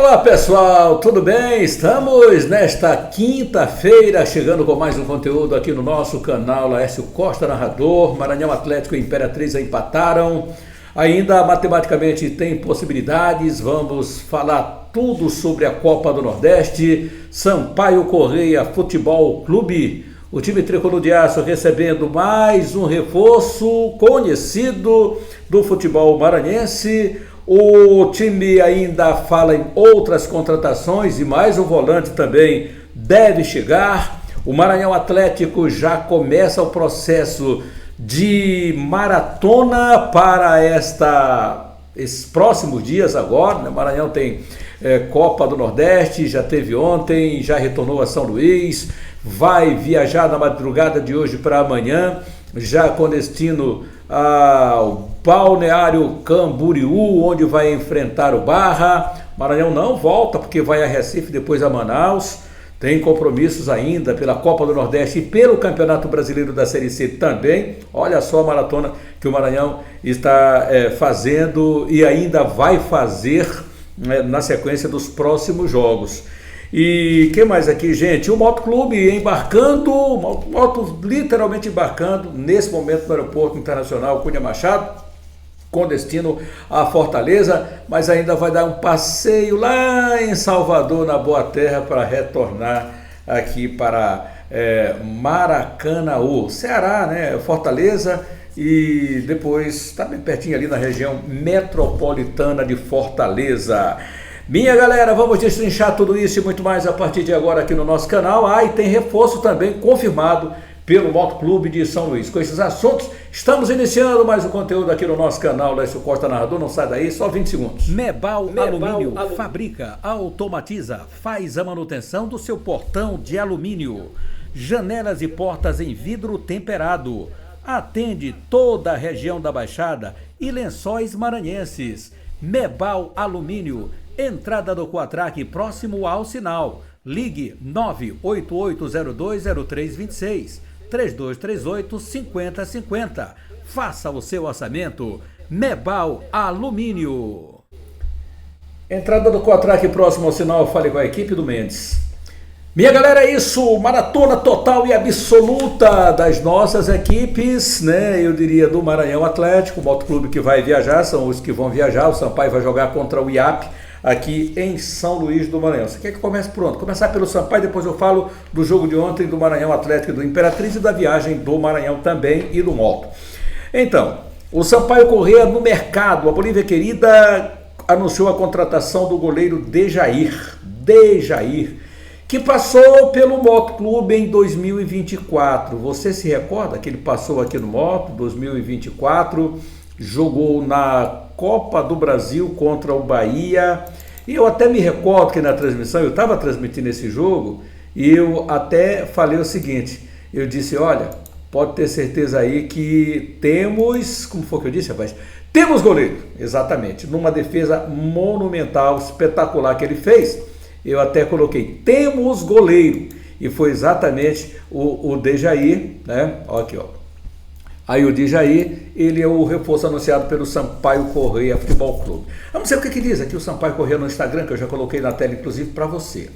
Olá pessoal, tudo bem? Estamos nesta quinta-feira chegando com mais um conteúdo aqui no nosso canal Laércio Costa Narrador. Maranhão Atlético e Imperatriz empataram, ainda matematicamente tem possibilidades. Vamos falar tudo sobre a Copa do Nordeste. Sampaio Corrêa Futebol Clube, o time tricolor de aço recebendo mais um reforço conhecido do futebol maranhense. O time ainda fala em outras contratações e mais um volante também deve chegar. O Maranhão Atlético já começa o processo de maratona para esses próximos dias agora, né? O Maranhão tem Copa do Nordeste, já teve ontem, já retornou a São Luís, vai viajar na madrugada de hoje para amanhã, já com destino ao Balneário Camboriú, onde vai enfrentar o Barra. Maranhão não volta porque vai a Recife, depois a Manaus. Tem compromissos ainda pela Copa do Nordeste e pelo Campeonato Brasileiro da Série C também. Olha só a maratona que o Maranhão está fazendo e ainda vai fazer na sequência dos próximos jogos. E que mais aqui, gente? O Motoclube embarcando, moto literalmente embarcando nesse momento no Aeroporto Internacional Cunha Machado, com destino à Fortaleza, mas ainda vai dar um passeio lá em Salvador, na Boa Terra, para retornar aqui para Maracanaú, Ceará, né? Fortaleza, e depois está bem pertinho ali na região metropolitana de Fortaleza. Minha galera, vamos destrinchar tudo isso e muito mais a partir de agora aqui no nosso canal. E tem reforço também confirmado pelo Motoclube de São Luís. Com esses assuntos, estamos iniciando mais um conteúdo aqui no nosso canal Laércio Costa Narrador. Não sai daí, só 20 segundos. Mebal Alumínio fabrica, automatiza, faz a manutenção do seu portão de alumínio. Janelas e portas em vidro temperado. Atende toda a região da Baixada e Lençóis Maranhenses. Mebal Alumínio, entrada do Quatraque próximo ao sinal. Ligue 988020326, 3238-5050. Faça o seu orçamento. Mebal Alumínio. Entrada do Quatraque próximo ao sinal, fale com a equipe do Mendes. Minha galera, é isso, maratona total e absoluta das nossas equipes, né? Eu diria do Maranhão Atlético, o Motoclube que vai viajar, são os que vão viajar. O Sampaio vai jogar contra o IAP aqui em São Luís do Maranhão. Você quer que comece pronto? Começar pelo Sampaio, depois eu falo do jogo de ontem do Maranhão Atlético e do Imperatriz e da viagem do Maranhão também e do Moto. Então, o Sampaio Corrêa no mercado, a Bolívia Querida anunciou a contratação do goleiro Dejair, que passou pelo Motoclube em 2024. Você se recorda que ele passou aqui no Moto 2024, jogou na Copa do Brasil contra o Bahia, e eu até me recordo que na transmissão, eu estava transmitindo esse jogo, e eu até falei o seguinte, eu disse, olha, pode ter certeza aí que temos, como foi que eu disse, rapaz? Temos goleiro, exatamente, numa defesa monumental, espetacular que ele fez. Eu até coloquei, temos goleiro, e foi exatamente o Dejair, né? Ó aqui, ó. Aí o Dejair, ele é o reforço anunciado pelo Sampaio Corrêa Futebol Clube. Vamos ver o que diz aqui o Sampaio Corrêa no Instagram, que eu já coloquei na tela, inclusive, para você.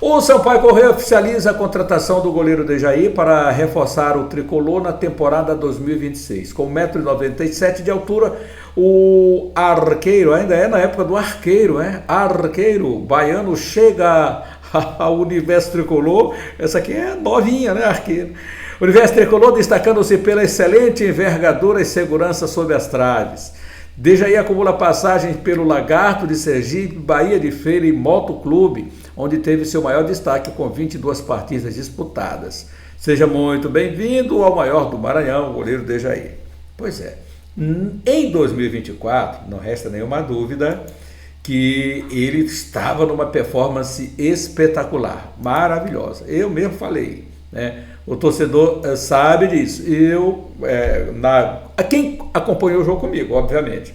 O Sampaio Corrêa oficializa a contratação do goleiro Dejair para reforçar o tricolor na temporada 2026. Com 1,97 m de altura, o arqueiro, ainda é na época do arqueiro, arqueiro baiano chega ao universo tricolor. Essa aqui é novinha, né, arqueiro? O universo tricolor destacando-se pela excelente envergadura e segurança sob as traves. Dejair acumula passagens pelo Lagarto de Sergipe, Bahia de Feira e Motoclube, onde teve seu maior destaque com 22 partidas disputadas. Seja muito bem-vindo ao maior do Maranhão, o goleiro Dejair. Pois é, em 2024, não resta nenhuma dúvida que ele estava numa performance espetacular, maravilhosa. Eu mesmo falei, né? O torcedor sabe disso. Quem acompanhou o jogo comigo, obviamente,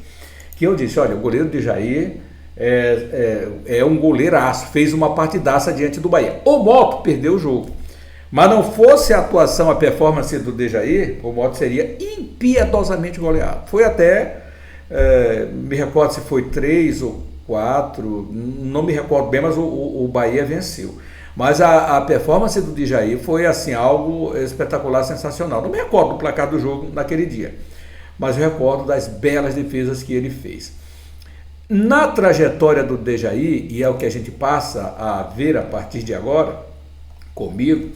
que eu disse, olha, o goleiro Dejair é um goleiraço, fez uma partidaça diante do Bahia. O Moto perdeu o jogo, mas não fosse a atuação, a performance do Dejair, o Moto seria impiedosamente goleado. Foi até, me recordo se foi 3 ou 4, não me recordo bem, mas o Bahia venceu. Mas a performance do Djaí foi assim, algo espetacular, sensacional. Não me recordo do placar do jogo naquele dia, mas eu recordo das belas defesas que ele fez. Na trajetória do Djaí, e é o que a gente passa a ver a partir de agora, comigo,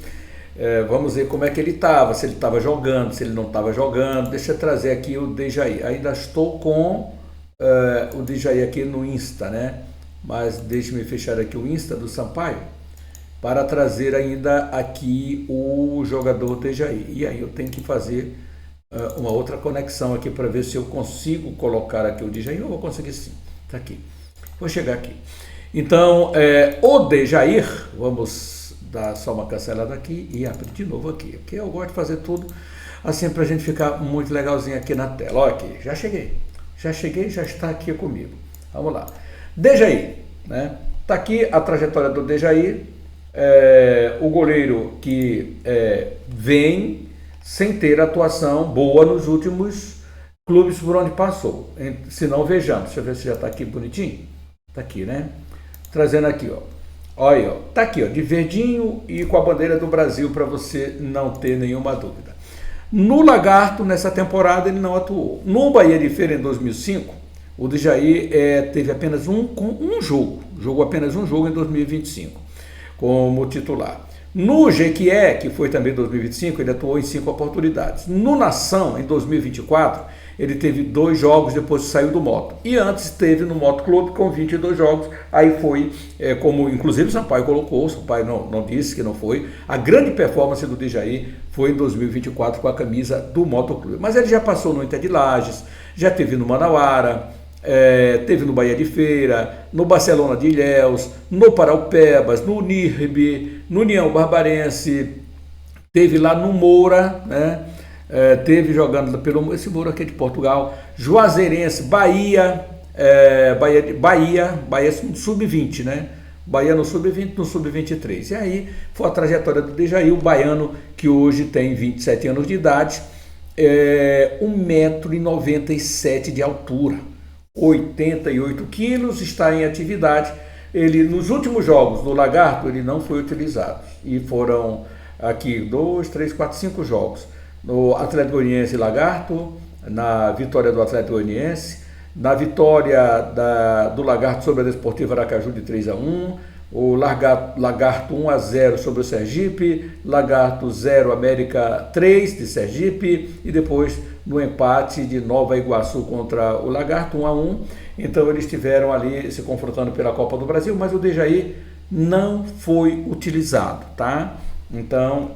vamos ver como é que ele estava, se ele estava jogando, se ele não estava jogando. Deixa eu trazer aqui o Djaí. Ainda estou com o Djaí aqui no Insta, né? Mas deixe-me fechar aqui o Insta do Sampaio para trazer ainda aqui o jogador Djaí. E aí eu tenho que fazer uma outra conexão aqui para ver se eu consigo colocar aqui o Djaí. Eu vou conseguir sim. Está aqui. Vou chegar aqui. Então, o Djaí, vamos dar só uma cancelada aqui e abrir de novo aqui. Porque eu gosto de fazer tudo assim para a gente ficar muito legalzinho aqui na tela. Olha aqui, já cheguei, já está aqui comigo. Vamos lá. Djaí, né? Está aqui a trajetória do Djaí, o goleiro que vem sem ter atuação boa nos últimos clubes por onde passou. Se não, vejamos. Deixa eu ver se já está aqui bonitinho. Está aqui, né? Trazendo aqui, ó. Olha aí, ó. Está aqui, ó, de verdinho e com a bandeira do Brasil para você não ter nenhuma dúvida. No Lagarto, nessa temporada, ele não atuou. No Bahia de Feira, em 2005, o Djaí teve apenas um jogo. Jogou apenas um jogo em 2025 como titular. No Jequié, que foi também em 2025, ele atuou em 5 oportunidades. No Nação, em 2024, ele teve 2 jogos depois que saiu do Moto. E antes teve no Moto Clube com 22 jogos. Aí foi, como inclusive o Sampaio colocou, o Sampaio não disse que não foi. A grande performance do Djaí foi em 2024 com a camisa do Moto Clube. Mas ele já passou no Inter de Lages, já teve no Manauara, teve no Bahia de Feira, no Barcelona de Ilhéus, no Paraupebas, no NIRB, no União Barbarense, teve lá no Moura, né? Teve jogando pelo esse Moura aqui de Portugal, Juazeirense, Bahia no Sub-20, né? Bahia no Sub-20, no Sub-23. E aí foi a trajetória do Djaí, o baiano que hoje tem 27 anos de idade, 1,97 m de altura, 88 quilos, está em atividade. Ele, nos últimos jogos do Lagarto, ele não foi utilizado. E foram aqui 2, 3, 4, 5 jogos. No Atlético Goianiense e Lagarto, na vitória do Atlético Goianiense, na vitória do Lagarto sobre a Desportiva Aracaju de 3-1, o Lagarto 1-0 sobre o Sergipe, Lagarto 0, América 3 de Sergipe, e depois no empate de Nova Iguaçu contra o Lagarto 1-1. Então eles estiveram ali se confrontando pela Copa do Brasil, mas o Djaí não foi utilizado, tá? Então,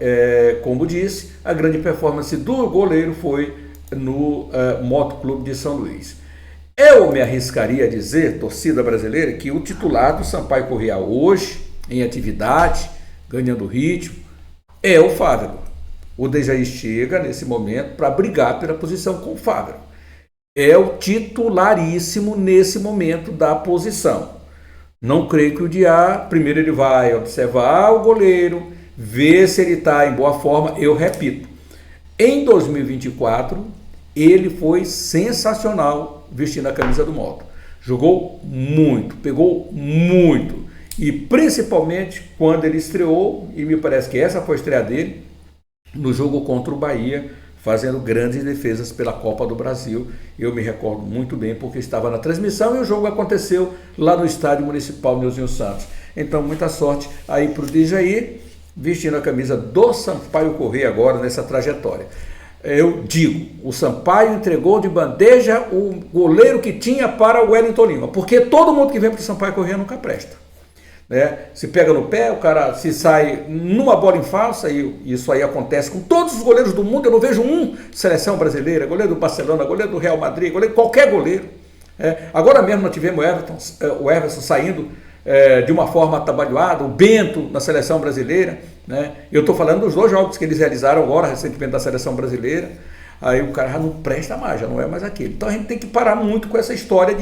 como disse, a grande performance do goleiro foi no Moto Clube de São Luís. Eu me arriscaria a dizer, torcida brasileira, que o titular do Sampaio Corrêa hoje, em atividade, ganhando ritmo, é o Fávero. O Djaí chega nesse momento para brigar pela posição com o Fávero. É o titularíssimo nesse momento da posição. Não creio que o Diá, primeiro ele vai observar o goleiro, ver se ele está em boa forma. Eu repito, em 2024, ele foi sensacional vestindo a camisa do Moto. Jogou muito, pegou muito. E principalmente quando ele estreou, e me parece que essa foi a estreia dele, no jogo contra o Bahia, fazendo grandes defesas pela Copa do Brasil. Eu me recordo muito bem porque estava na transmissão e o jogo aconteceu lá no Estádio Municipal Neuzinho Santos. Então, muita sorte aí para o Djaí, vestindo a camisa do Sampaio Corrêa agora nessa trajetória. Eu digo, o Sampaio entregou de bandeja o goleiro que tinha para o Wellington Lima, porque todo mundo que vem para o Sampaio Corrêa nunca presta. Se pega no pé, o cara se sai numa bola em falsa, e isso aí acontece com todos os goleiros do mundo. Eu não vejo seleção brasileira, goleiro do Barcelona, goleiro do Real Madrid, qualquer goleiro. Agora mesmo nós tivemos o Everton saindo de uma forma atabalhoada, o Bento na seleção brasileira. Eu estou falando dos 2 jogos que eles realizaram agora, recentemente, da seleção brasileira. Aí o cara já não presta mais, já não é mais aquele. Então a gente tem que parar muito com essa história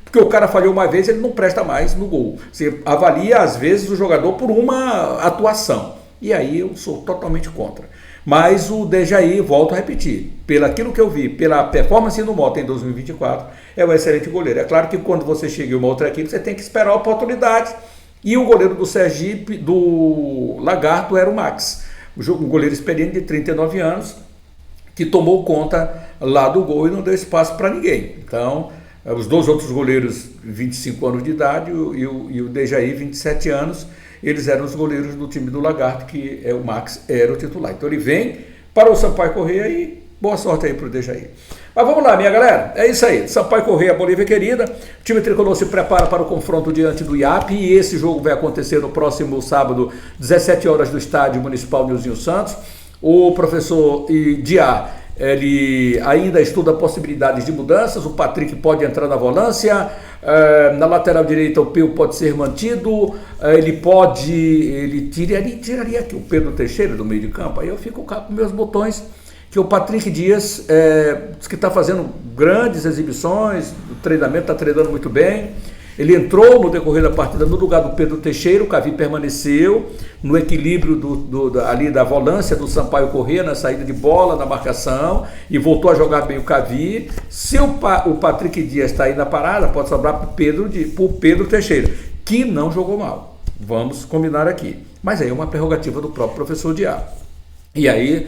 porque o cara falhou uma vez, ele não presta mais no gol. Você avalia, às vezes, o jogador por uma atuação. E aí eu sou totalmente contra. Mas o Dejaí, volto a repetir, pelo aquilo que eu vi, pela performance no Mota em 2024, é um excelente goleiro. É claro que quando você chega em uma outra equipe, você tem que esperar a oportunidade. E o goleiro do Sergipe, do Lagarto, era o Max. Um goleiro experiente de 39 anos, que tomou conta lá do gol e não deu espaço para ninguém. Então, os dois outros goleiros, 25 anos de idade, e o Dejaí, 27 anos, eles eram os goleiros do time do Lagarto, que o Max era o titular. Então ele vem para o Sampaio Corrêa e boa sorte aí para o Dejaí. Mas vamos lá, minha galera, é isso aí. Sampaio Corrêa, Bolívia querida. O time tricolor se prepara para o confronto diante do IAP e esse jogo vai acontecer no próximo sábado, 17 horas, do Estádio Municipal Nilzinho Santos. O professor Diá, ele ainda estuda possibilidades de mudanças. O Patrick pode entrar na volância, na lateral direita o Peu pode ser mantido, ele tiraria aqui o Pedro Teixeira do meio de campo. Aí eu fico com meus botões, que o Patrick Dias diz que está fazendo grandes exibições, o treinamento está treinando muito bem. Ele entrou no decorrer da partida no lugar do Pedro Teixeira. O Cavi permaneceu no equilíbrio ali da volância do Sampaio Corrêa, na saída de bola, na marcação, e voltou a jogar bem o Cavi. Se o Patrick Dias está aí na parada, pode sobrar para o Pedro Teixeira, que não jogou mal. Vamos combinar aqui. Mas aí é uma prerrogativa do próprio professor Diá. E aí,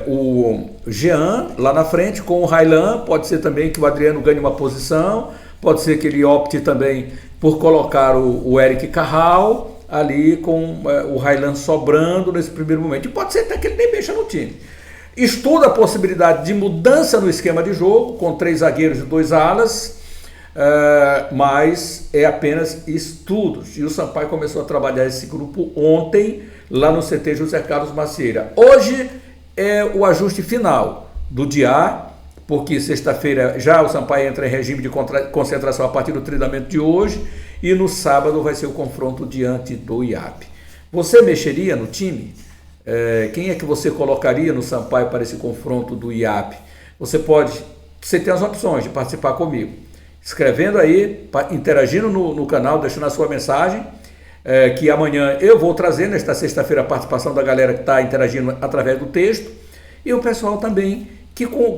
o Jean lá na frente com o Railan, pode ser também que o Adriano ganhe uma posição. Pode ser que ele opte também por colocar o Eric Carral ali com o Railan sobrando nesse primeiro momento. E pode ser até que ele nem mexa no time. Estuda a possibilidade de mudança no esquema de jogo, com 3 zagueiros e 2 alas, mas é apenas estudos. E o Sampaio começou a trabalhar esse grupo ontem, lá no CT José Carlos Macieira. Hoje é o ajuste final do Diá, porque sexta-feira já o Sampaio entra em regime de concentração a partir do treinamento de hoje, e no sábado vai ser o confronto diante do IAP. Você mexeria no time? Quem é que você colocaria no Sampaio para esse confronto do IAP? Você tem as opções de participar comigo, escrevendo aí, interagindo no canal, deixando a sua mensagem, que amanhã eu vou trazer, nesta sexta-feira, a participação da galera que está interagindo através do texto, e o pessoal também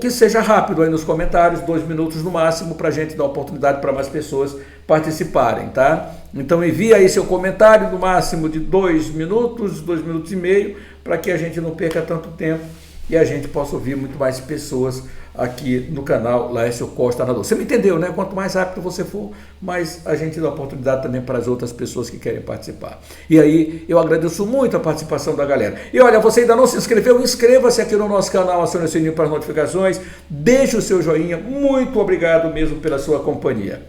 que seja rápido aí nos comentários, 2 minutos no máximo, para a gente dar oportunidade para mais pessoas participarem, tá? Então envie aí seu comentário no máximo de 2 minutos, 2 minutos e meio, para que a gente não perca tanto tempo e a gente possa ouvir muito mais pessoas aqui no canal Laércio Costa Nadador. Você me entendeu, né? Quanto mais rápido você for, mais a gente dá oportunidade também para as outras pessoas que querem participar. E aí, eu agradeço muito a participação da galera. E olha, você ainda não se inscreveu? Inscreva-se aqui no nosso canal, acione o sininho para as notificações, deixe o seu joinha. Muito obrigado mesmo pela sua companhia.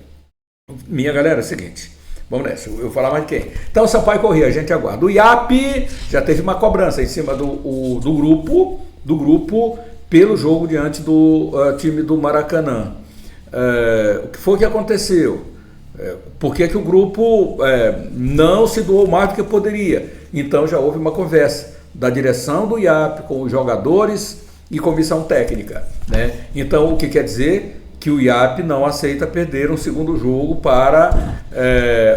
Minha galera, é o seguinte, vamos nessa, eu vou falar mais de quem? Então, Sampaio Corrêa, a gente aguarda. O IAP já teve uma cobrança em cima do grupo pelo jogo diante do time do Maracanã. O que foi que aconteceu? Por que o grupo não se doou mais do que poderia? Então já houve uma conversa da direção do IAP com os jogadores e comissão técnica, né? Então o que quer dizer? Que o IAP não aceita perder um segundo jogo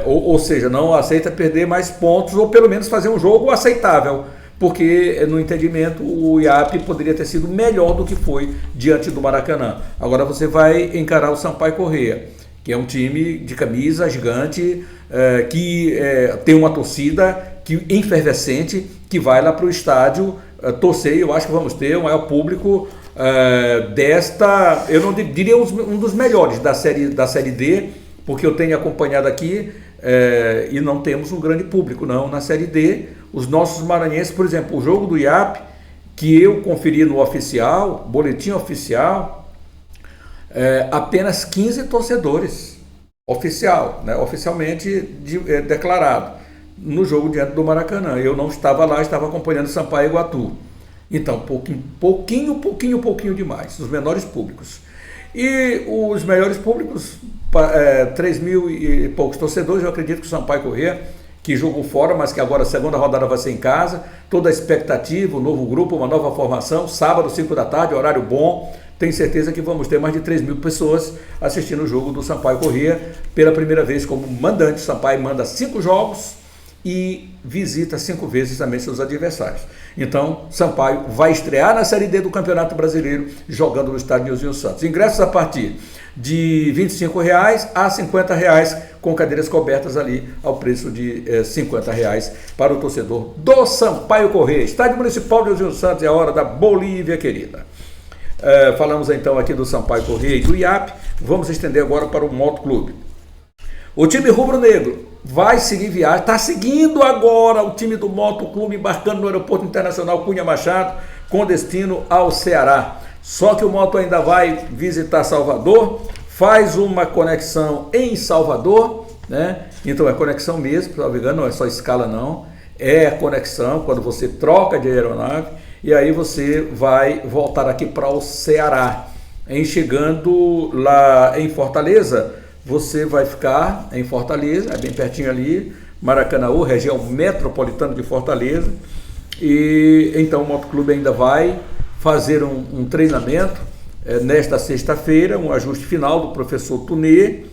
ou seja, não aceita perder mais pontos, ou pelo menos fazer um jogo aceitável, porque no entendimento o IAP poderia ter sido melhor do que foi diante do Maracanã. Agora você vai encarar o Sampaio Corrêa, que é um time de camisa gigante, que tem uma torcida efervescente, que vai lá para o estádio torcer. Eu acho que vamos ter o maior público eu não diria um dos melhores da série D, porque eu tenho acompanhado aqui e não temos um grande público não na série D. Os nossos maranhenses, por exemplo, o jogo do IAP, que eu conferi no oficial, boletim oficial, apenas 15 torcedores, oficial, né, oficialmente declarado, no jogo diante do Maracanã. Eu não estava lá, estava acompanhando Sampaio e Iguatu. Então, pouquinho demais, os menores públicos. E os melhores públicos, 3 mil e poucos torcedores. Eu acredito que o Sampaio Corrêa, que jogou fora, mas que agora a segunda rodada vai ser em casa, toda a expectativa, um novo grupo, uma nova formação, sábado, 5 da tarde, horário bom. Tenho certeza que vamos ter mais de 3 mil pessoas assistindo o jogo do Sampaio Corrêa pela primeira vez como mandante. O Sampaio manda 5 jogos e visita 5 vezes também seus adversários. Então, Sampaio vai estrear na Série D do Campeonato Brasileiro, jogando no estádio Nilzinho Santos. Ingressos a partir de R$ 25,00 a R$ 50,00, com cadeiras cobertas ali ao preço de R$ 50,00 para o torcedor do Sampaio Corrêa. Estádio Municipal de Nilzinho Santos, é a hora da Bolívia querida. Falamos então aqui do Sampaio Corrêa e do IAP. Vamos estender agora para o Moto Clube. O time rubro-negro vai seguir viagem, está seguindo agora o time do Moto Clube, embarcando no Aeroporto Internacional Cunha Machado, com destino ao Ceará. Só que o Moto ainda vai visitar Salvador, faz uma conexão em Salvador, né? Então é conexão mesmo, se não me engano, não é só escala não, é conexão quando você troca de aeronave, e aí você vai voltar aqui para o Ceará. Chegando lá em Fortaleza, você vai ficar em Fortaleza, é bem pertinho ali, Maracanaú, região metropolitana de Fortaleza, e então o Motoclube ainda vai fazer um treinamento nesta sexta-feira, um ajuste final do professor Tunê,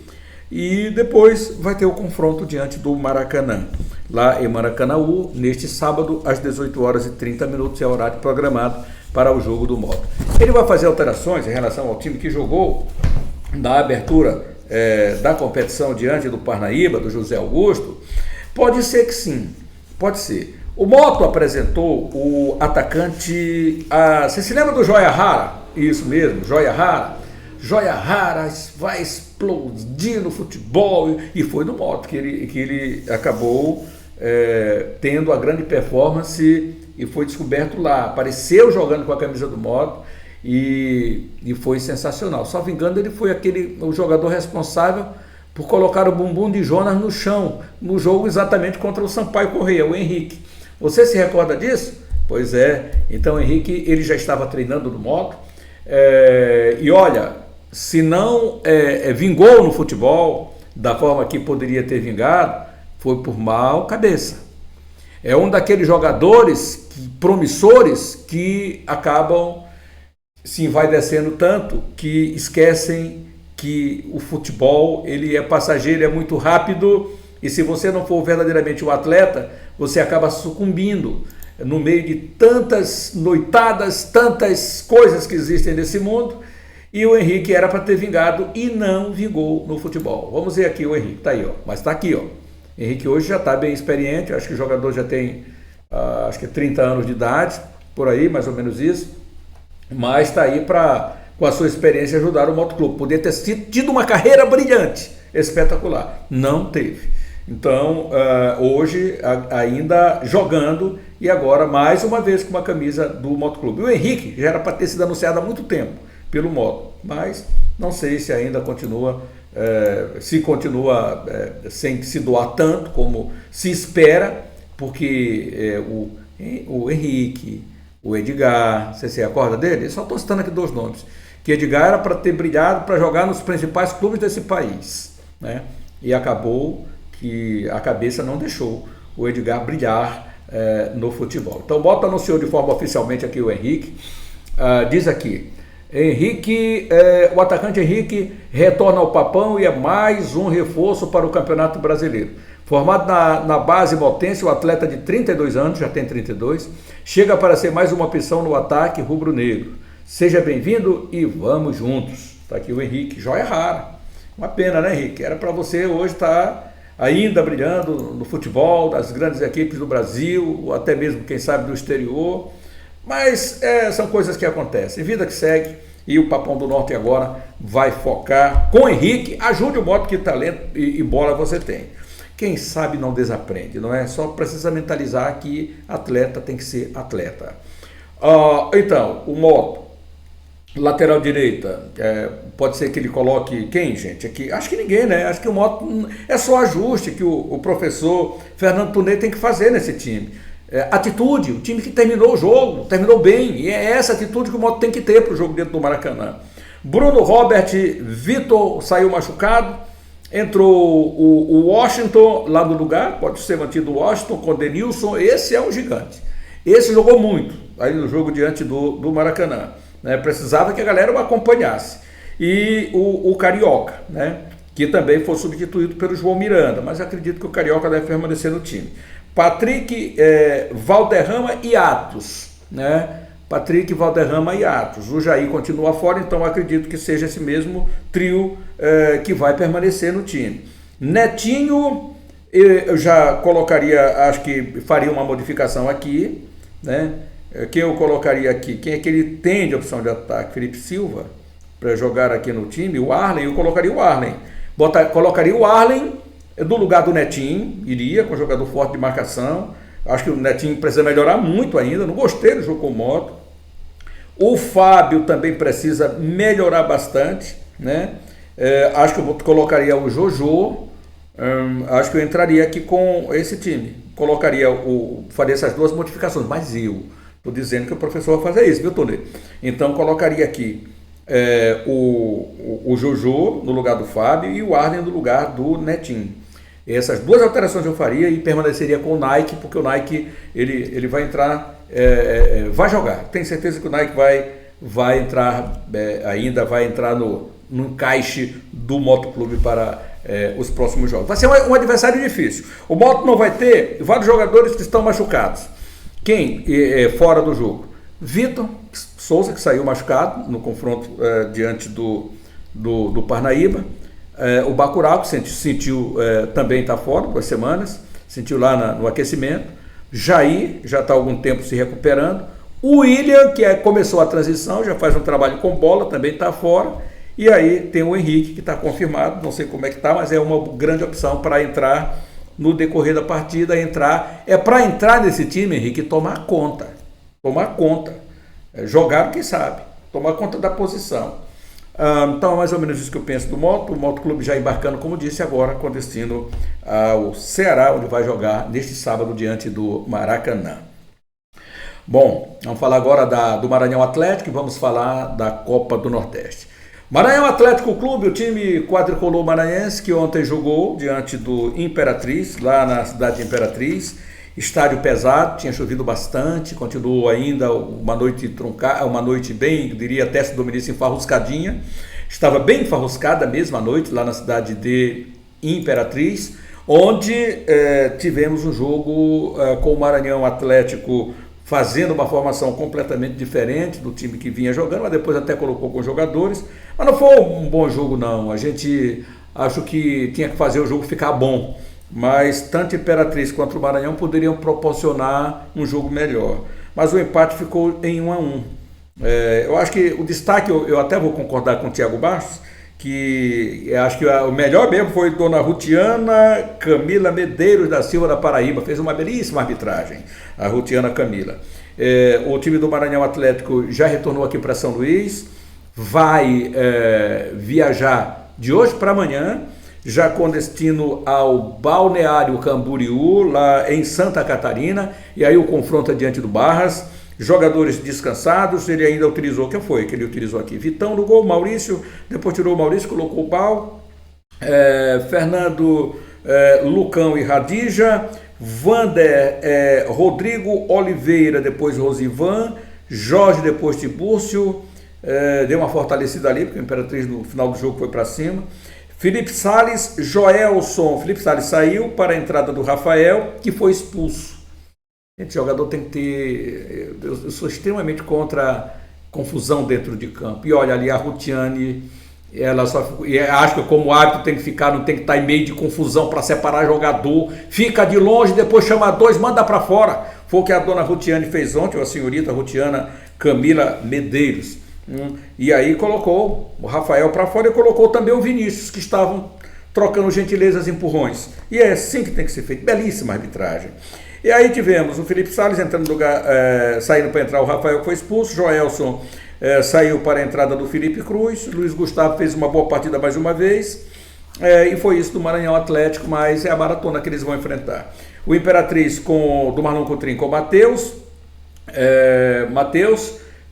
e depois vai ter o confronto diante do Maracanã, lá em Maracanaú, neste sábado, às 18h30, é o horário programado para o jogo do Moto. Ele vai fazer alterações em relação ao time que jogou na abertura da competição diante do Parnaíba, do José Augusto. Pode ser que sim, pode ser. O Moto apresentou o atacante, você se lembra do Joia Rara? Isso mesmo, Joia Rara. Joia Rara vai explodir no futebol, e foi no Moto que ele acabou tendo a grande performance e foi descoberto lá, apareceu jogando com a camisa do Moto e foi sensacional. Só vingando, ele foi o jogador responsável por colocar o bumbum de Jonas no chão, no jogo exatamente contra o Sampaio Corrêa, o Henrique. Você se recorda disso? Pois é, então o Henrique ele já estava treinando no Moto, e olha, se não vingou no futebol da forma que poderia ter vingado, foi por mal cabeça. É um daqueles jogadores promissores que acabam se envaidecendo tanto que esquecem que o futebol ele é passageiro, é muito rápido, e se você não for verdadeiramente um atleta, você acaba sucumbindo no meio de tantas noitadas, tantas coisas que existem nesse mundo. E o Henrique era para ter vingado e não vingou no futebol. Vamos ver aqui o Henrique, tá aí, ó, mas tá aqui, ó. Henrique hoje já está bem experiente, acho que o jogador já tem acho que 30 anos de idade, por aí, mais ou menos isso, mas está aí para, com a sua experiência, ajudar o Motoclube. Podia ter tido uma carreira brilhante, espetacular, não teve. Então, hoje ainda jogando, e agora mais uma vez com uma camisa do Motoclube. O Henrique já era para ter sido anunciado há muito tempo pelo Moto, mas não sei se ainda continua, sem se doar tanto como se espera, porque o Henrique, o Edgar, você se recorda dele? Eu só estou citando aqui 2 nomes, que Edgar era para ter brilhado, para jogar nos principais clubes desse país, né? E acabou que a cabeça não deixou o Edgar brilhar no futebol. Então o Moto anunciou de forma oficialmente aqui o Henrique, diz aqui, Henrique, o atacante Henrique retorna ao Papão e é mais um reforço para o Campeonato Brasileiro. Formado na base motense, o atleta de 32 anos, já tem 32, chega para ser mais uma opção no ataque rubro-negro. Seja bem-vindo e vamos juntos. Está aqui o Henrique, joia rara. Uma pena, né, Henrique? Era para você hoje estar ainda brilhando no futebol, das grandes equipes do Brasil, ou até mesmo, quem sabe, do exterior. Mas são coisas que acontecem, vida que segue, e o Papão do Norte agora vai focar com o Henrique. Ajude o Moto, que talento e bola você tem. Quem sabe não desaprende, não é? Só precisa mentalizar que atleta tem que ser atleta. Então, o Moto, lateral direita, pode ser que ele coloque quem, gente? Aqui, acho que ninguém, né? Acho que o Moto é só ajuste que o professor Fernando Tunê tem que fazer nesse time. Atitude, o time que terminou o jogo, terminou bem, e é essa atitude que o Moto tem que ter para o jogo dentro do Maracanã. Bruno Robert, Vitor saiu machucado, entrou o Washington lá no lugar, pode ser mantido o Washington com o Denilson, esse é um gigante. Esse jogou muito aí no jogo diante do Maracanã, né? Precisava que a galera o acompanhasse. E o Carioca, né? Que também foi substituído pelo João Miranda, mas acredito que o Carioca deve permanecer no time. Patrick, Valderrama e Atos, né? Patrick, Valderrama e Atos. O Jair continua fora, então acredito que seja esse mesmo trio que vai permanecer no time. Netinho, eu já colocaria, acho que faria uma modificação aqui, né? Quem eu colocaria aqui? Quem é que ele tem de opção de ataque? Felipe Silva, para jogar aqui no time. O Arlen, eu colocaria o Arlen. Colocaria o Arlen do lugar do Netinho, iria com um jogador forte de marcação. Acho que o Netinho precisa melhorar muito ainda, não gostei do jogo com moto. O Fábio também precisa melhorar bastante, né? Acho que eu colocaria o Jojo, acho que eu entraria aqui com esse time. Faria essas duas modificações, mas eu estou dizendo que o professor vai fazer isso, viu, Tony? Então colocaria aqui o Jojo no lugar do Fábio e o Arlen no lugar do Netinho. Essas duas alterações eu faria e permaneceria com o Nike, porque o Nike ele vai entrar, vai jogar. Tenho certeza que o Nike vai entrar, ainda vai entrar no encaixe do Motoclube para os próximos jogos. Vai ser um adversário difícil. O Moto não vai ter vários jogadores que estão machucados. Quem fora do jogo? Vitor Souza, que saiu machucado no confronto diante do Parnaíba. O Bacurau, que sentiu também está fora, 2 semanas, sentiu lá no aquecimento. Jair já está há algum tempo se recuperando. O William, que começou a transição, já faz um trabalho com bola, também está fora. E aí tem o Henrique, que está confirmado, não sei como é que está, mas é uma grande opção para entrar no decorrer da partida. Para entrar nesse time, Henrique, tomar conta, jogar quem sabe, tomar conta da posição. Então, mais ou menos isso que eu penso do Moto. O Motoclube já embarcando, como disse, agora com destino ao Ceará, onde vai jogar neste sábado diante do Maracanã. Bom, vamos falar agora do Maranhão Atlético e vamos falar da Copa do Nordeste. Maranhão Atlético Clube, o time quadricolor maranhense, que ontem jogou diante do Imperatriz, lá na cidade de Imperatriz. Estádio pesado, tinha chovido bastante, continuou ainda uma noite truncada, uma noite bem, eu diria até se dominasse enfarruscadinha. Estava bem enfarruscada mesmo a noite, lá na cidade de Imperatriz, onde tivemos um jogo com o Maranhão Atlético fazendo uma formação completamente diferente do time que vinha jogando, mas depois até colocou com jogadores. Mas não foi um bom jogo, não. A gente acho que tinha que fazer o jogo ficar bom. Mas tanto Imperatriz quanto o Maranhão poderiam proporcionar um jogo melhor. Mas o empate ficou em 1-1. Eu acho que o destaque, eu até vou concordar com o Thiago Bastos, que acho que o melhor mesmo foi Dona Rutiana Camila Medeiros da Silva da Paraíba. Fez uma belíssima arbitragem, a Rutiana Camila. O time do Maranhão Atlético já retornou aqui para São Luís, vai viajar de hoje para amanhã, já com destino ao Balneário Camboriú, lá em Santa Catarina, e aí o confronto é diante do Barras. Jogadores descansados, ele ainda utilizou, quem foi que ele utilizou aqui? Vitão no gol, Maurício, depois tirou o Maurício, colocou o Bal, Fernando, Lucão e Radija, Vander, Rodrigo Oliveira, depois Rosivan, Jorge, depois Tibúrcio, deu uma fortalecida ali, porque o Imperatriz no final do jogo foi para cima. Felipe Salles, Joelson, Felipe Salles saiu para a entrada do Rafael, que foi expulso. Esse jogador tem que ter... Eu sou extremamente contra confusão dentro de campo. E olha ali a Rutiane, ela só... E acho que como árbitro tem que ficar, não tem que estar em meio de confusão para separar jogador. Fica de longe, depois chama 2, manda para fora. Foi o que a dona Rutiane fez ontem, a senhorita Rutiana Camila Medeiros. E aí colocou o Rafael para fora e colocou também o Vinícius, que estavam trocando gentilezas, empurrões. E é assim que tem que ser feito. Belíssima arbitragem. E aí tivemos o Felipe Salles entrando no lugar, saindo para entrar o Rafael, que foi expulso. Joelson saiu para a entrada do Felipe Cruz. Luiz Gustavo fez uma boa partida mais uma vez. E foi isso do Maranhão Atlético, mas é a maratona que eles vão enfrentar. O Imperatriz do Marlon Coutrinho com Matheus,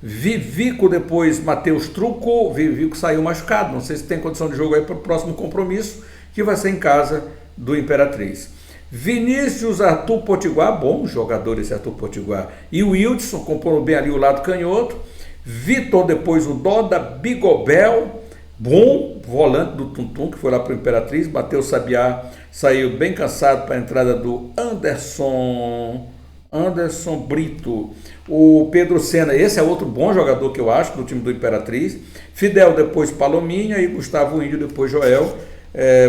Vivico, depois Matheus Truco. Vivico saiu machucado, não sei se tem condição de jogo aí para o próximo compromisso, que vai ser em casa do Imperatriz. Vinícius, Arthur Potiguar, bom jogador esse Arthur Potiguar, e o Wildson, comprou bem ali o lado canhoto. Vitor, depois o Doda, Bigobel, bom volante do Tuntum, que foi lá para o Imperatriz. Matheus Sabiá saiu bem cansado para a entrada do Anderson Brito. O Pedro Senna, esse é outro bom jogador que eu acho, do time do Imperatriz. Fidel, depois Palominha, e Gustavo Índio, depois Joel.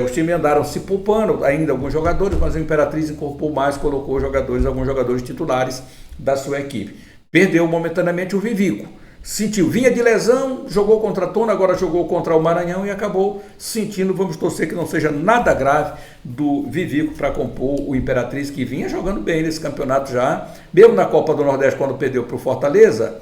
Os times andaram se poupando, ainda alguns jogadores, mas o Imperatriz incorporou mais, colocou alguns jogadores titulares da sua equipe. Perdeu momentaneamente o Vivico. Sentiu, vinha de lesão, jogou contra a Tona, agora jogou contra o Maranhão e acabou sentindo, vamos torcer que não seja nada grave do Vivico para compor o Imperatriz, que vinha jogando bem nesse campeonato já, mesmo na Copa do Nordeste quando perdeu para o Fortaleza,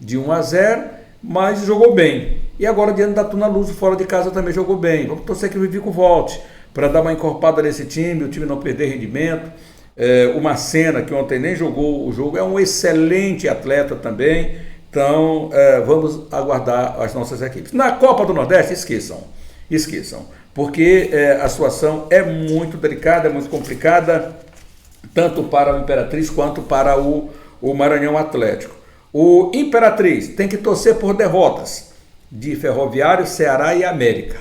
de 1-0, mas jogou bem. E agora diante da Tuna Luz, fora de casa também jogou bem. Vamos torcer que o Vivico volte para dar uma encorpada nesse time, o time não perder rendimento. O Macena, que ontem nem jogou o jogo, é um excelente atleta também. Então, vamos aguardar as nossas equipes. Na Copa do Nordeste, esqueçam, porque a situação é muito delicada, é muito complicada, tanto para o Imperatriz quanto para o Maranhão Atlético. O Imperatriz tem que torcer por derrotas de Ferroviário, Ceará e América.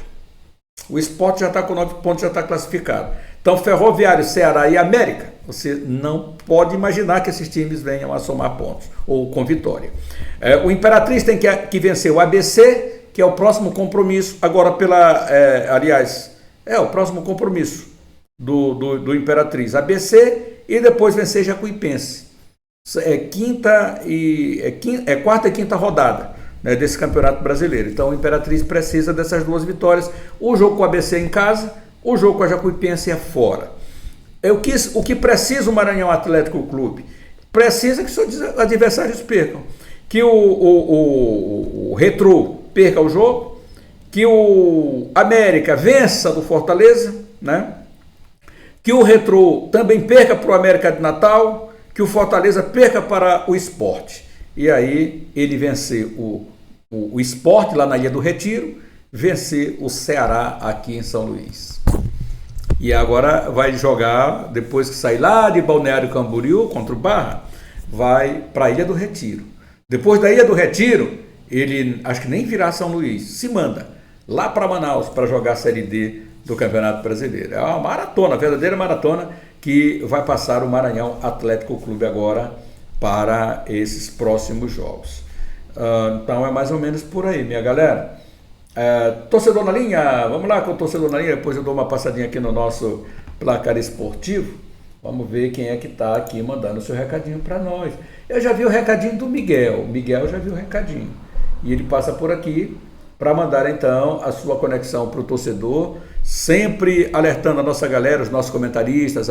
O Sport já está com 9 pontos, já está classificado. Então, Ferroviário, Ceará e América, você não pode imaginar que esses times venham a somar pontos, ou com vitória. O Imperatriz tem que vencer o ABC, que é o próximo compromisso, agora o próximo compromisso do Imperatriz, ABC, e depois vencer Jacuipense. Quarta e quinta rodada, né, desse Campeonato Brasileiro. Então, o Imperatriz precisa dessas 2 vitórias. O jogo com o ABC em casa, o jogo com a Jacuipense é fora. O que precisa o Maranhão Atlético Clube? Precisa que seus adversários percam. Que o Retrô perca o jogo, que o América vença do Fortaleza, né? Que o Retrô também perca para o América de Natal, que o Fortaleza perca para o Sport. E aí ele vencer o Sport lá na Ilha do Retiro, vencer o Ceará aqui em São Luís. E agora vai jogar, depois que sair lá de Balneário Camboriú contra o Barra, vai para a Ilha do Retiro. Depois da Ilha do Retiro, ele acho que nem virá São Luís, se manda lá para Manaus para jogar a Série D do Campeonato Brasileiro. É uma maratona, verdadeira maratona, que vai passar o Maranhão Atlético Clube agora para esses próximos jogos. Então é mais ou menos por aí, minha galera. Torcedor na linha, vamos lá com o torcedor na linha, depois eu dou uma passadinha aqui no nosso placar esportivo. Vamos ver quem é que está aqui mandando o seu recadinho para nós. Eu já vi o recadinho do Miguel. Miguel já viu o recadinho. E ele passa por aqui para mandar então a sua conexão para o torcedor, sempre alertando a nossa galera, os nossos comentaristas,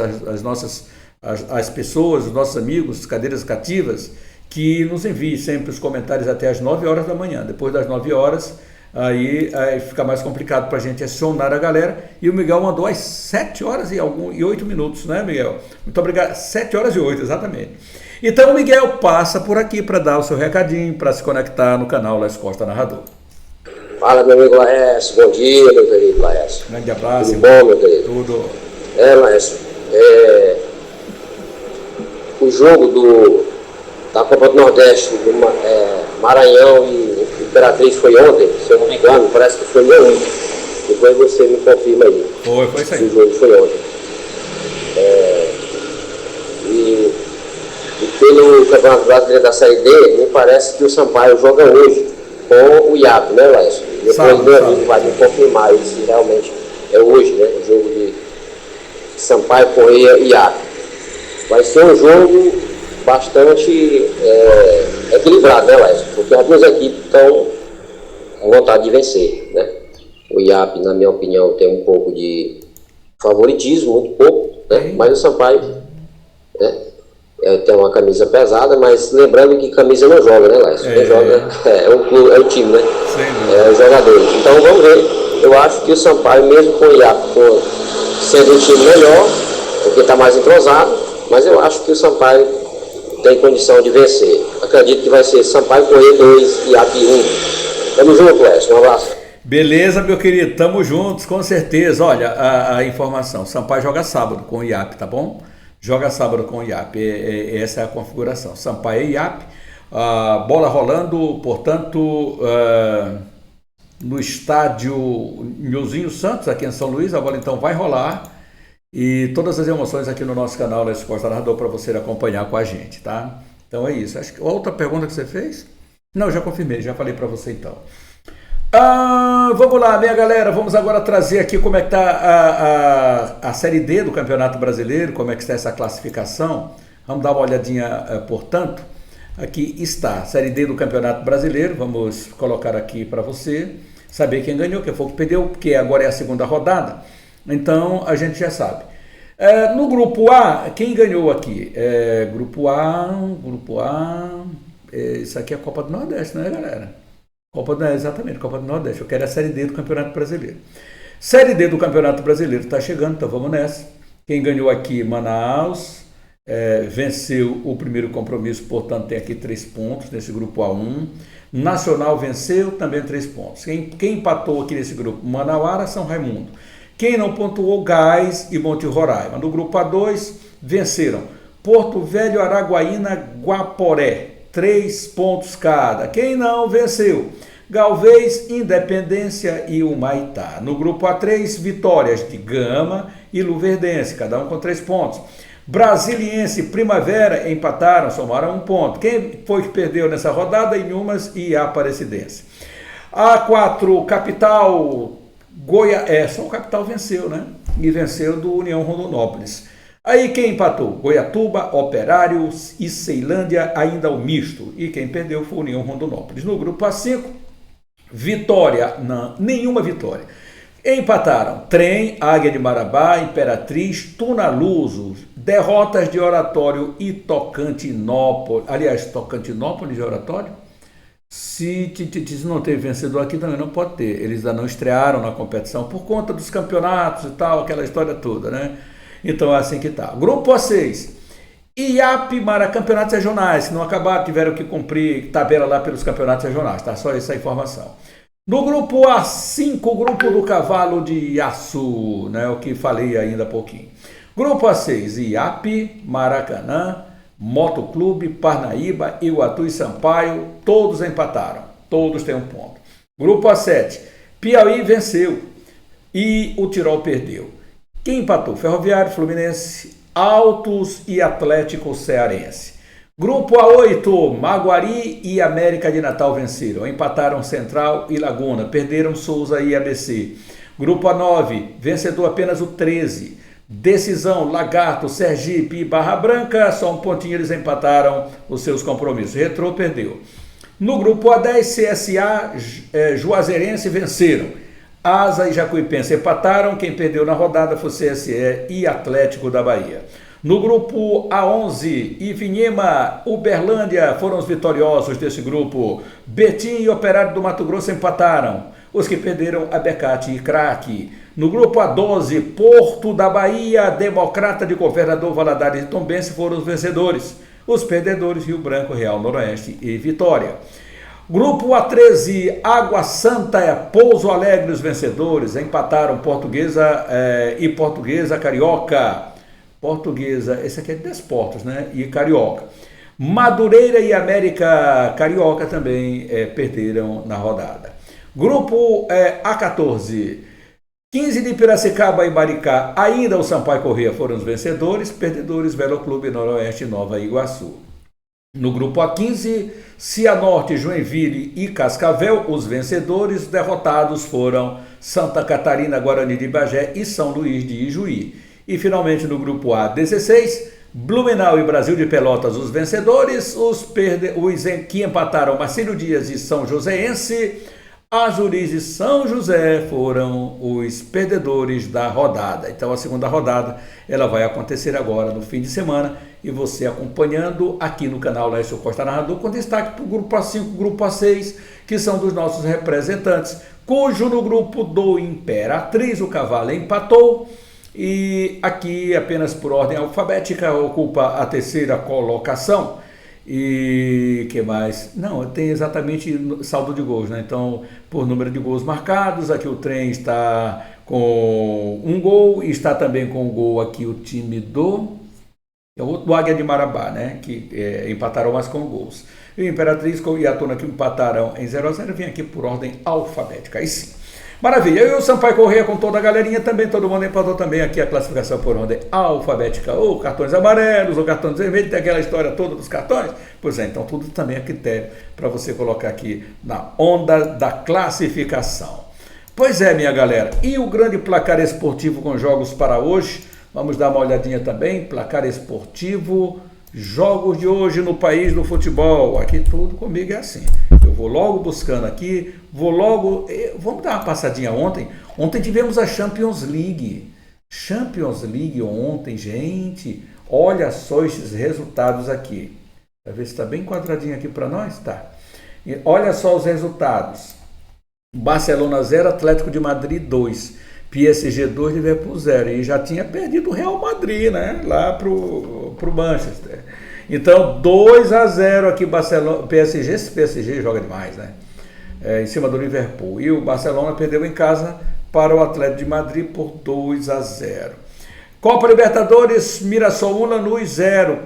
as pessoas, os nossos amigos, cadeiras cativas, que nos enviem sempre os comentários até as 9 horas da manhã. Depois das 9 horas, aí fica mais complicado para a gente acionar a galera. E o Miguel mandou às 7 horas e 8 minutos, né, Miguel? Muito obrigado. 7 horas e 8, exatamente. Então o Miguel passa por aqui para dar o seu recadinho, para se conectar no canal Laércio Costa Narrador. Fala, meu amigo Laércio. Bom dia, meu querido Laércio. Grande abraço. Tudo bom, meu querido? Tudo. Laércio, o jogo da Copa do Nordeste, do Maranhão e Imperatriz foi ontem, se eu não me engano, parece que foi ontem. Depois você me confirma aí. Foi isso aí. O jogo foi ontem. E pelo Campeonato Brasileiro da Série D, me parece que o Sampaio joga hoje com o IAP, né, Laércio? Depois meu amigo vai me confirmar aí se realmente é hoje, né, o jogo de Sampaio, Correia e IAP. Vai ser um jogo bastante equilibrado, né, Laércio? Porque as duas equipes estão com vontade de vencer, né? O IAP, na minha opinião, tem um pouco de favoritismo, muito pouco, né? Mas o Sampaio, né, tem uma camisa pesada, mas lembrando que camisa não joga, né, Laércio? Quem joga é o time, né? Os jogadores. Então vamos ver. Eu acho que o Sampaio, mesmo com o IAP sendo um time melhor, porque está mais entrosado, mas eu acho que o Sampaio tem condição de vencer. Acredito que vai ser Sampaio Correia 2 e IAP 1. Tamo junto, Laércio. Um abraço. Beleza, meu querido, tamo juntos, com certeza. Olha, a informação, Sampaio joga sábado com o IAP, tá bom? Joga sábado com o IAP, essa é a configuração. Sampaio e IAP, bola rolando, portanto, no estádio Nilzinho Santos, aqui em São Luís, a bola então vai rolar. E todas as emoções aqui no nosso canal da Esporte Narrador para você acompanhar com a gente, tá? Então é isso. Acho que outra pergunta que você fez? Não, já confirmei, já falei para você então. Vamos lá, minha galera, vamos agora trazer aqui como é que está a Série D do Campeonato Brasileiro, como é que está essa classificação. Vamos dar uma olhadinha, portanto. Aqui está, Série D do Campeonato Brasileiro, vamos colocar aqui para você saber quem ganhou, quem foi que perdeu, porque agora é a segunda rodada, então a gente já sabe. No Grupo A, quem ganhou aqui? Grupo A, isso aqui é a Copa do Nordeste, né, galera? Exatamente, Copa do Nordeste, eu quero a Série D do Campeonato Brasileiro. Série D do Campeonato Brasileiro está chegando, então vamos nessa. Quem ganhou aqui? Manaus. Venceu o primeiro compromisso, portanto tem aqui 3 pontos nesse grupo A1. Nacional venceu, também 3 pontos. Quem empatou aqui nesse grupo? Manauara, São Raimundo. Quem não pontuou? Gás e Monte Roraima. No grupo A2 venceram Porto Velho, Araguaína, Guaporé, 3 pontos cada. Quem não venceu? Galvez, Independência e Humaitá. No grupo A3, vitórias de Gama e Luverdense, cada um com 3 pontos. Brasiliense e Primavera empataram, somaram 1 ponto. Quem foi que perdeu nessa rodada? Inhumas e Aparecidense. A4, Capital, só o Capital venceu, né? E venceu do União Rondonópolis. Aí quem empatou? Goiatuba, Operário e Ceilândia, ainda o misto. E quem perdeu foi o União Rondonópolis. No grupo A5, vitória, não, nenhuma vitória. Empataram Trem, Águia de Marabá, Imperatriz, Tunaluso, derrotas de Oratório e Tocantinópolis. Aliás, Tocantinópolis de Oratório? Se não teve vencedor aqui, também não pode ter. Eles ainda não estrearam na competição por conta dos campeonatos e tal, aquela história toda, né? Então é assim que tá. Grupo A6. IAP, campeonatos regionais. Se não acabaram, tiveram que cumprir tabela lá pelos campeonatos regionais, tá? Só essa informação. No grupo A5, grupo do Cavalo de Açu, né? O que falei ainda há pouquinho. Grupo A6, IAP, Maracanã, Motoclube, Parnaíba, Iguatu e Sampaio, todos empataram, todos têm 1 ponto. Grupo A7, Piauí venceu e o Tirol perdeu. Quem empatou? Ferroviário, Fluminense, Altos e Atlético Cearense. Grupo A8, Maguari e América de Natal venceram, empataram Central e Laguna, perderam Souza e ABC. Grupo A9, vencedor apenas o 13. Decisão, Lagarto, Sergipe e Barra Branca, só 1 pontinho eles empataram os seus compromissos. Retrô perdeu. No grupo A10, CSA, Juazeirense venceram. Asa e Jacuipense empataram, quem perdeu na rodada foi CSE e Atlético da Bahia. No grupo A11, Ivinhema, Uberlândia foram os vitoriosos desse grupo. Betim e Operário do Mato Grosso empataram. Os que perderam, Abecate e Craque. No grupo A12, Porto da Bahia, Democrata de Governador Valadares e Tombense foram os vencedores. Os perdedores, Rio Branco, Real Noroeste e Vitória. Grupo A13, Água Santa, Pouso Alegre, os vencedores. Empataram Portuguesa e Portuguesa Carioca. Portuguesa, esse aqui é de Desportos, né? E Carioca. Madureira e América Carioca também perderam na rodada. Grupo A14, 15 de Piracicaba e Maricá, ainda o Sampaio Corrêa foram os vencedores, perdedores Velo Clube Noroeste e Nova Iguaçu. No grupo A15, Cianorte, Joinville e Cascavel, os vencedores, derrotados foram Santa Catarina, Guarani de Bagé e São Luís de Ijuí. E finalmente no grupo A16, Blumenau e Brasil de Pelotas, os vencedores, os que empataram Marcílio Dias e São Joséense, Azuris e São José foram os perdedores da rodada. Então a segunda rodada ela vai acontecer agora no fim de semana e você acompanhando aqui no canal Laércio Costa Narrador, com destaque para o grupo A5, grupo A6, que são dos nossos representantes, cujo no grupo do Imperatriz o Cavalo empatou. E aqui, apenas por ordem alfabética, ocupa a 3ª colocação. E que mais? Não, tem exatamente saldo de gols, né? Então, por número de gols marcados, aqui o Trem está com 1 gol, e está também com 1 gol aqui o time do Águia de Marabá, né? Que empataram mais com gols. E o Imperatriz e a Tona que empataram em 0-0, vem aqui por ordem alfabética. Aí sim. Maravilha. E o Sampaio Corrêa com toda a galerinha também, todo mundo empatou também aqui a classificação por ordem alfabética, ou cartões amarelos, ou cartões vermelhos, tem aquela história toda dos cartões. Pois é, então tudo também é critério para você colocar aqui na onda da classificação. Pois é, minha galera, e o grande placar esportivo com jogos para hoje? Vamos dar uma olhadinha também, placar esportivo, jogos de hoje no país do futebol. Aqui tudo comigo é assim. Eu vou logo buscando aqui, vamos dar uma passadinha ontem. Ontem tivemos a Champions League. Champions League ontem, gente. Olha só esses resultados aqui. Vai ver se está bem quadradinho aqui para nós? Tá. E olha só os resultados. Barcelona 0, Atlético de Madrid 2. PSG 2, Liverpool 0. E já tinha perdido o Real Madrid, né? Lá pro Manchester. Então, 2-0 aqui, Barcelona, PSG. Esse PSG joga demais, né? Em cima do Liverpool. E o Barcelona perdeu em casa para o Atlético de Madrid por 2-0. Copa Libertadores, Mirassol 1, Lanús 0.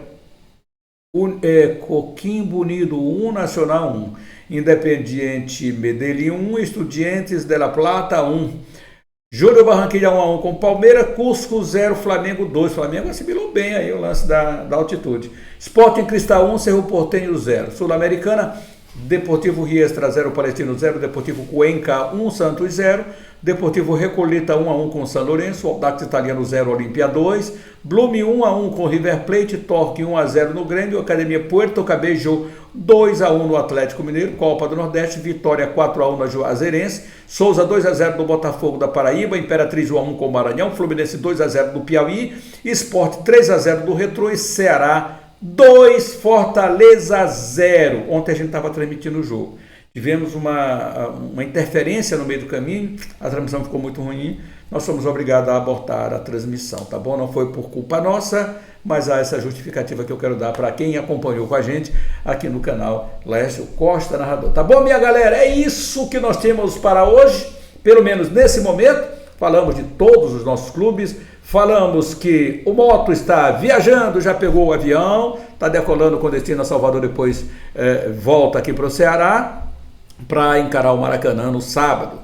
Coquimbo Unido 1, Nacional 1. Independiente Medellín 1, Estudiantes de La Plata 1. Júnior Barranquilla 1-1 com Palmeiras, Cusco 0, Flamengo 2. Flamengo assimilou bem aí o lance da altitude. Sporting Cristal 1, Cerro Porteño 0. Sul-Americana, Deportivo Riestra 0, Palestino 0, Deportivo Cuenca 1, Santos 0, Deportivo Recoleta 1-1 com San Lorenzo, Audax Italiano 0, Olímpia 2, Blume 1-1 com River Plate, Torque 1-0 no Grêmio, Academia Puerto Cabello 2-1 no Atlético Mineiro, Copa do Nordeste, Vitória 4-1 na Juazeirense, Souza 2-0 no Botafogo da Paraíba, Imperatriz 1-1 com o Maranhão, Fluminense 2-0 do Piauí, Sport 3-0 do Retrô e Ceará 2, Fortaleza 0. Ontem a gente estava transmitindo o jogo. Tivemos uma interferência no meio do caminho, a transmissão ficou muito ruim, nós fomos obrigados a abortar a transmissão, tá bom? Não foi por culpa nossa, mas há essa justificativa que eu quero dar para quem acompanhou com a gente aqui no canal Laércio Costa Narrador. Tá bom, minha galera? É isso que nós temos para hoje, pelo menos nesse momento. Falamos de todos os nossos clubes, falamos que o Moto está viajando, já pegou o avião, está decolando com destino a Salvador, depois volta aqui para o Ceará, para encarar o Maracanã no sábado.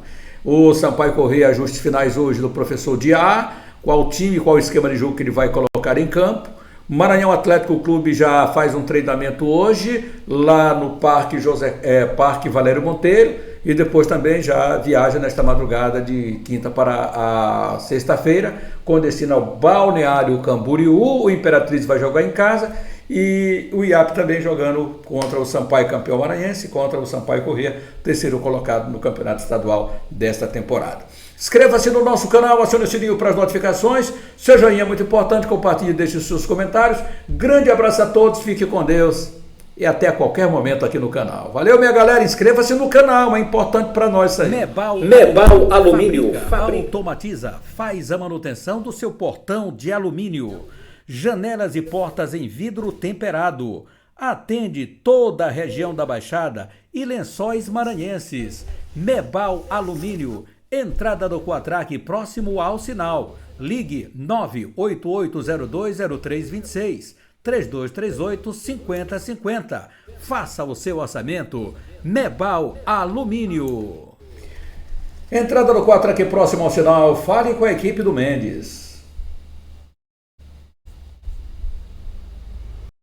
O Sampaio Corrêa, ajustes finais hoje do professor Diá, qual time, qual esquema de jogo que ele vai colocar em campo. Maranhão Atlético Clube já faz um treinamento hoje, lá no Parque Valério Monteiro, e depois também já viaja nesta madrugada de quinta para a sexta-feira, com destino ao Balneário Camboriú. O Imperatriz vai jogar em casa e o IAP também jogando contra o Sampaio campeão maranhense, contra o Sampaio Corrêa, terceiro colocado no campeonato estadual desta temporada. Inscreva-se no nosso canal, acione o sininho para as notificações, seu joinha é muito importante, compartilhe e deixe os seus comentários. Grande abraço a todos, fique com Deus e até a qualquer momento aqui no canal. Valeu, minha galera, inscreva-se no canal, é importante para nós isso aí. Mebal Alumínio automatiza, faz a manutenção do seu portão de alumínio. Janelas e portas em vidro temperado. Atende toda a região da Baixada e Lençóis Maranhenses. Mebal Alumínio, entrada do Quatraque próximo ao sinal. Ligue 988020326. 3238-5050. Faça o seu orçamento. Mebal Alumínio. Entrada no 4 aqui próximo ao sinal. Fale com a equipe do Mendes.